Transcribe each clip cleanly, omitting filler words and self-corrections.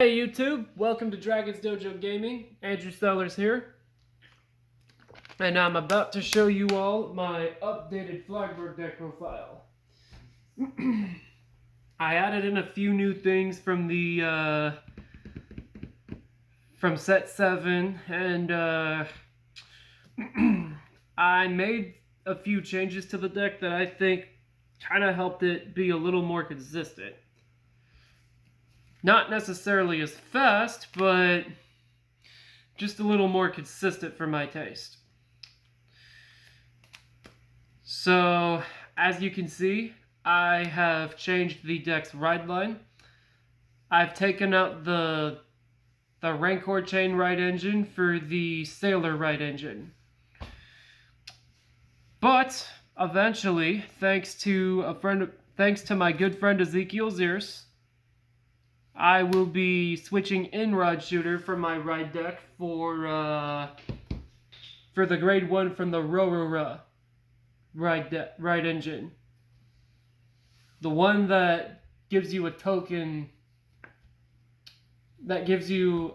Hey YouTube, welcome to Dragon's Dojo Gaming. Andrew Sellers here. And I'm about to show you all my updated Flagburg deck profile. I added in a few new things from the from set 7 and I made a few changes to the deck that I think kind of helped it be a little more consistent. Not necessarily as fast, but just a little more consistent for my taste. So, as you can see, I have changed the deck's ride line. I've taken out the Rancor chain ride engine for the Sailor ride engine. But eventually, thanks to my good friend Ezekiel Zier's, I will be switching in-rod shooter for my ride deck for the grade 1 from the Rorora ride engine. The one that gives you a token that gives you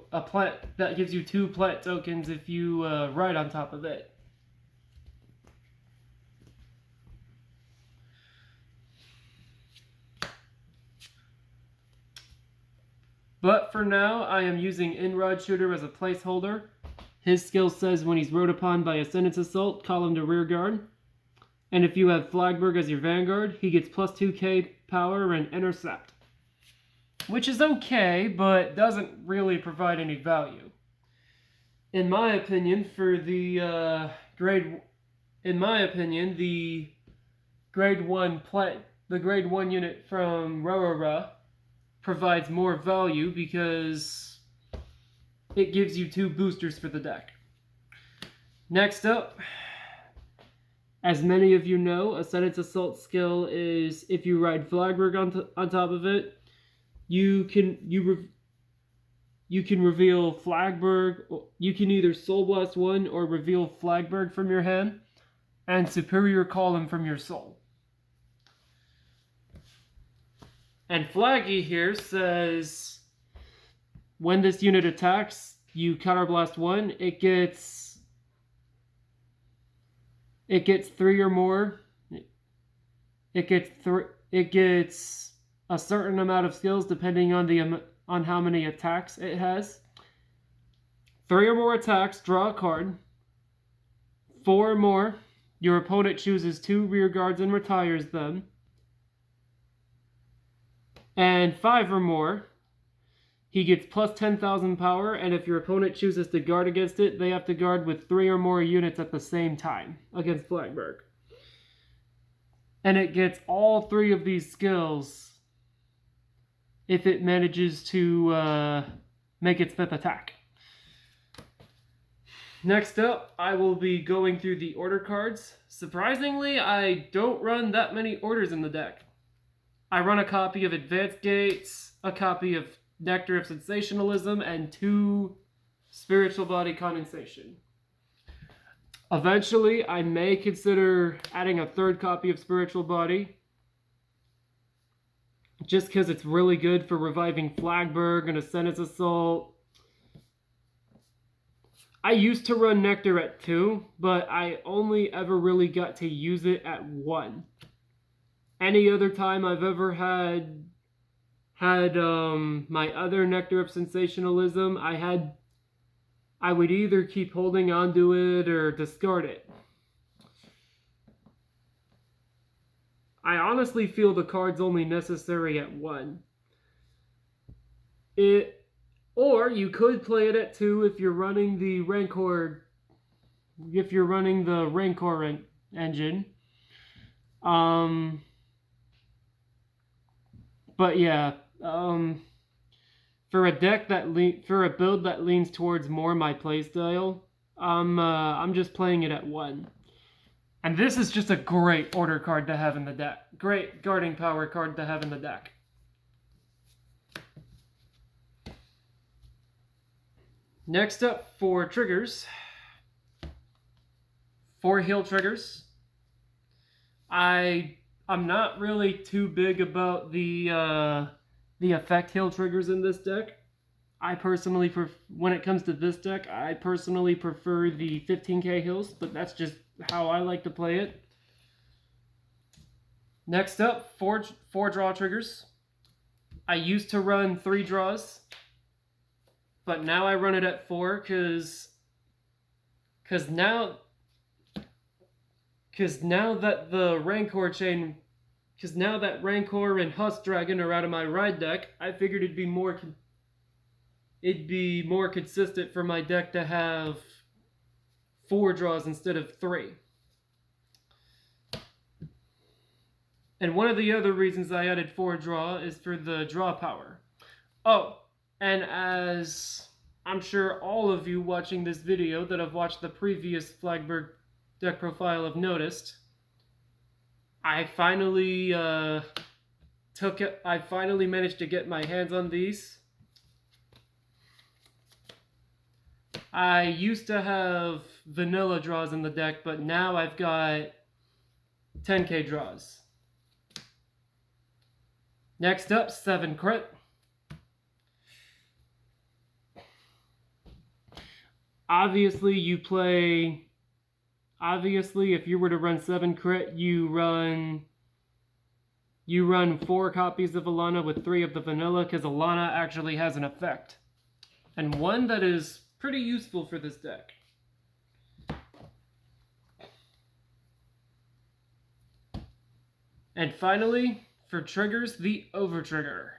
two plant tokens if you ride on top of it. But for now, I am using In-Rod Shooter as a placeholder. His skill says when he's rode upon by Ascendance Assault, call him to rear guard. And if you have Flagburg as your vanguard, he gets plus 2k power and intercept. Which is okay, but doesn't really provide any value. In my opinion, the grade 1 unit from Rorora provides more value because it gives you 2 boosters for the deck. Next up, as many of you know, Ascendance Assault skill is if you ride Flagburg on top of it, you can reveal Flagburg. You can either Soul Blast 1 or reveal Flagburg from your hand, and Superior Call him from your soul. And Flaggy here says, when this unit attacks, you Counterblast 1. It gets 3 or more. It gets a certain amount of skills depending on how many attacks it has. 3 or more attacks, draw a card. 4 or more, your opponent chooses 2 rear guards and retires them. And 5 or more, he gets plus 10,000 power, and if your opponent chooses to guard against it, they have to guard with 3 or more units at the same time against Flagburg. And it gets all 3 of these skills if it manages to make its 5th attack. Next up, I will be going through the order cards. Surprisingly, I don't run that many orders in the deck. I run a copy of Advanced Gates, a copy of Nectar of Sensationalism, and 2 Spiritual Body Condensation. Eventually, I may consider adding a 3rd copy of Spiritual Body, just because it's really good for reviving Flagburg and Ascendance Assault. I used to run Nectar at 2, but I only ever really got to use it at 1. Any other time I've ever had my other Nectar of Sensationalism, I would either keep holding onto it or discard it. I honestly feel the card's only necessary at 1. Or you could play it at 2 if you're running the Rancor. If you're running the Rancor engine. But yeah, for a build that leans towards more my playstyle, I'm just playing it at 1. And this is just a great order card to have in the deck. Great guarding power card to have in the deck. Next up for triggers, 4 heal triggers. I'm not really too big about the effect heal triggers in this deck. I personally when it comes to this deck, I personally prefer the 15k hills, but that's just how I like to play it. Next up, four draw triggers. I used to run 3 draws, but now I run it at 4 because now that the Rancor chain, because now that Rancor and Husk Dragon are out of my ride deck, I figured it'd be more consistent for my deck to have 4 draws instead of 3. And one of the other reasons I added 4 draw is for the draw power. Oh, and as I'm sure all of you watching this video that have watched the previous Flagburg deck profile have noticed, I finally managed to get my hands on these. I used to have vanilla draws in the deck, but now I've got 10k draws. Next up, 7 crit. Obviously, if you were to run 7 crit, you run 4 copies of Alana with 3 of the vanilla, because Alana actually has an effect. And one that is pretty useful for this deck. And finally, for triggers, the Overtrigger.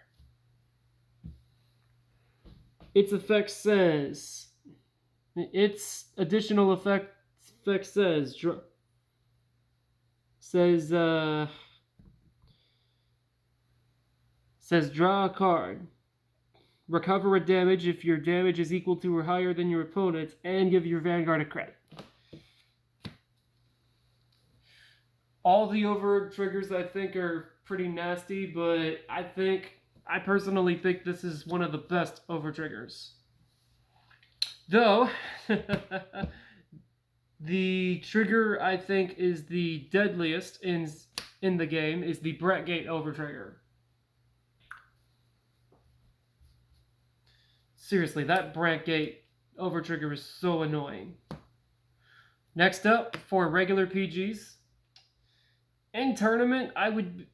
Its additional effect says draw a card. Recover a damage if your damage is equal to or higher than your opponent's, and give your Vanguard a credit. All the over triggers I think are pretty nasty, but I personally think this is one of the best over triggers. Though, the trigger I think is the deadliest in the game is the Brettgate over trigger. Seriously, that Brettgate over trigger is so annoying. Next up, for regular PGs. In tournament, I would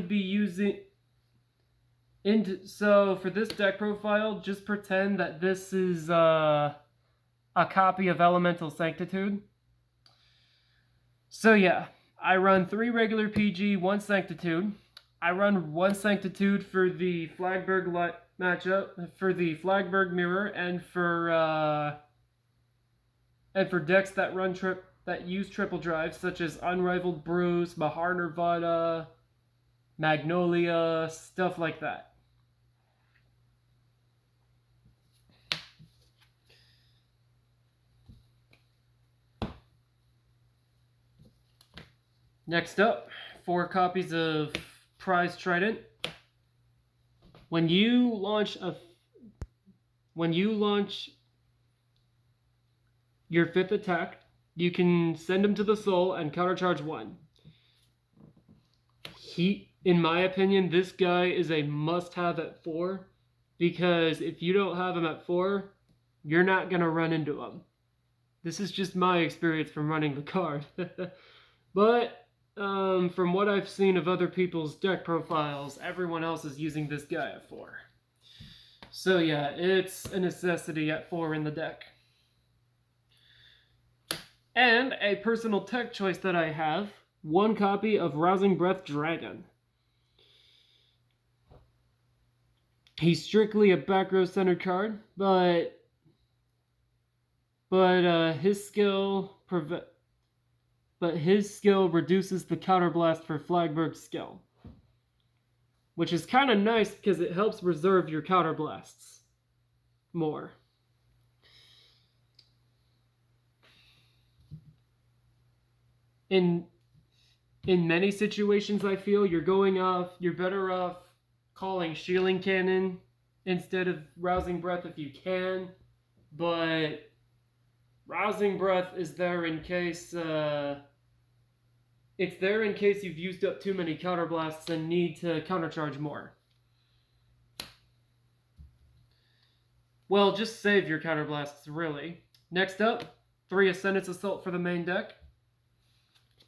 be using... So for this deck profile, just pretend that this is a copy of Elemental Sanctitude. So yeah, I run 3 regular PG, 1 Sanctitude. I run 1 Sanctitude for the Flagburg matchup, for the Flagburg mirror, and for decks that use triple drives, such as Unrivaled Bruce, Mahar Nirvana, Magnolia, stuff like that. Next up, 4 copies of Prize Trident. When you launch your 5th attack, you can send him to the soul and countercharge 1. In my opinion, this guy is a must-have at 4, because if you don't have him at 4, you're not going to run into him. This is just my experience from running the card. But from what I've seen of other people's deck profiles, everyone else is using this guy at 4. So yeah, it's a necessity at 4 in the deck. And a personal tech choice that I have, 1 copy of Rousing Breath Dragon. He's strictly a back row centered card, but his skill reduces the counterblast for Flagburg's skill, which is kind of nice because it helps reserve your counterblasts more. In many situations, I feel you're better off calling Shielding Cannon instead of Rousing Breath if you can, but Rousing Breath is there in case you've used up too many counterblasts and need to countercharge more. Well, just save your counterblasts, really. Next up, 3 Ascendance Assault for the main deck.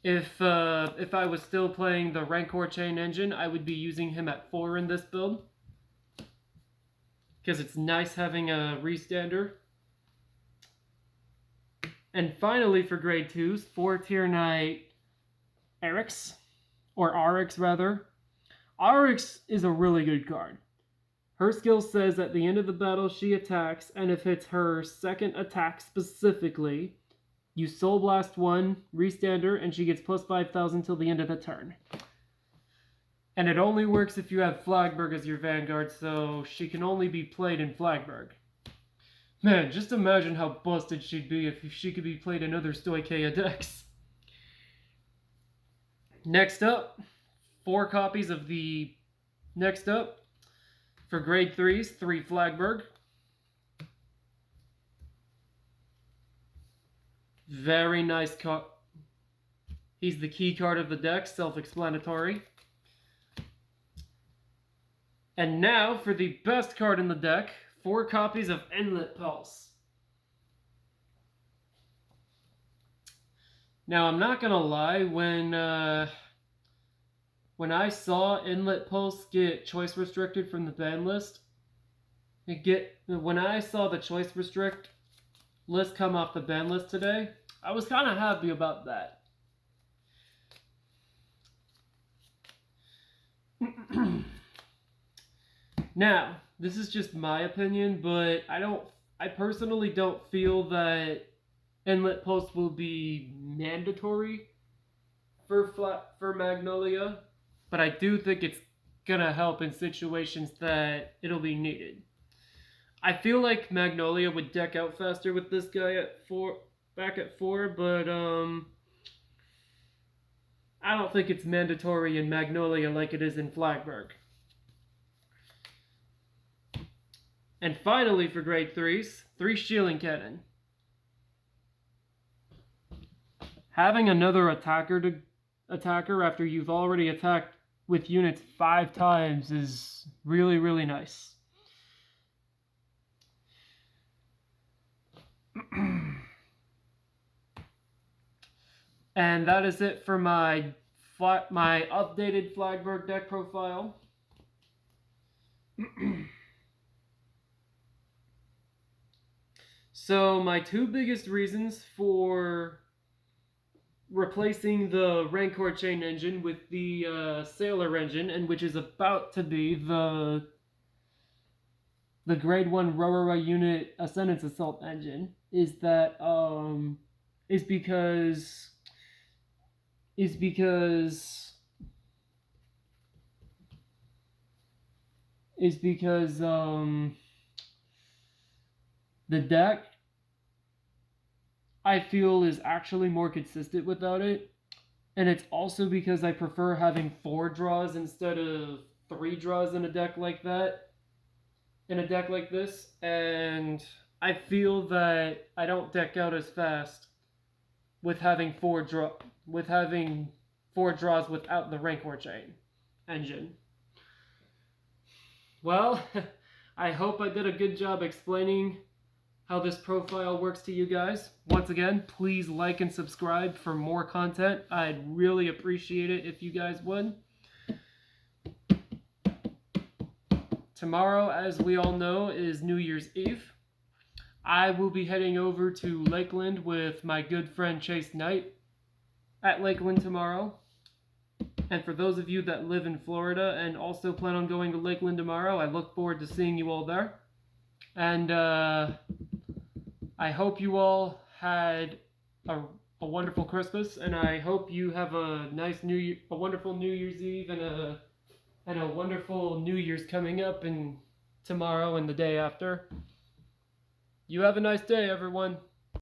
If I was still playing the Rancor Chain Engine, I would be using him at 4 in this build. Because it's nice having a restander. And finally, for grade 2s, 4 Tier Knight Erix, or Arix rather. Arix is a really good card. Her skill says at the end of the battle she attacks, and if it's her second attack specifically, you Soul Blast 1, restander, and she gets plus 5,000 till the end of the turn. And it only works if you have Flagburg as your vanguard, so she can only be played in Flagburg. Man, just imagine how busted she'd be if she could be played in other Stoicheia decks. Next up, 4 copies of the... Next up, for grade 3s, 3 Flagburg. Very nice card. He's the key card of the deck, self-explanatory. And now, for the best card in the deck, 4 copies of Inlet Pulse. Now, I'm not gonna lie, when I saw Inlet Pulse get choice restricted from the ban list, when I saw the choice restrict list come off the ban list today, I was kind of happy about that. Now, this is just my opinion, but I personally don't feel that Inlet Pulse will be mandatory for Magnolia, but I do think it's gonna help in situations that it'll be needed. I feel like Magnolia would deck out faster with this guy back at 4, but I don't think it's mandatory in Magnolia like it is in Flagburg. And finally, for grade 3s, 3 Shielding Cannon. Having another attacker after you've already attacked with units 5 times is really, really nice. And that is it for my updated Flagburg deck profile. So my 2 biggest reasons for replacing the Rancor Chain Engine with the Sailor Engine, and which is about to be the Grade 1 Rorora unit Ascendance Assault Engine, is because the deck, I feel, is actually more consistent without it. And it's also because I prefer having 4 draws instead of 3 draws in a deck like that. In a deck like this. And I feel that I don't deck out as fast with having 4 draws without the Rancor Chain Engine. Well, I hope I did a good job explaining how this profile works to you guys. Once again, please like and subscribe for more content. I'd really appreciate it if you guys would. Tomorrow, as we all know, is New Year's Eve. I will be heading over to Lakeland with my good friend Chase Knight at Lakeland tomorrow. And for those of you that live in Florida and also plan on going to Lakeland tomorrow, I look forward to seeing you all there. And I hope you all had a wonderful Christmas, and I hope you have a wonderful New Year's Eve and a wonderful New Year's coming up and tomorrow and the day after. You have a nice day, everyone.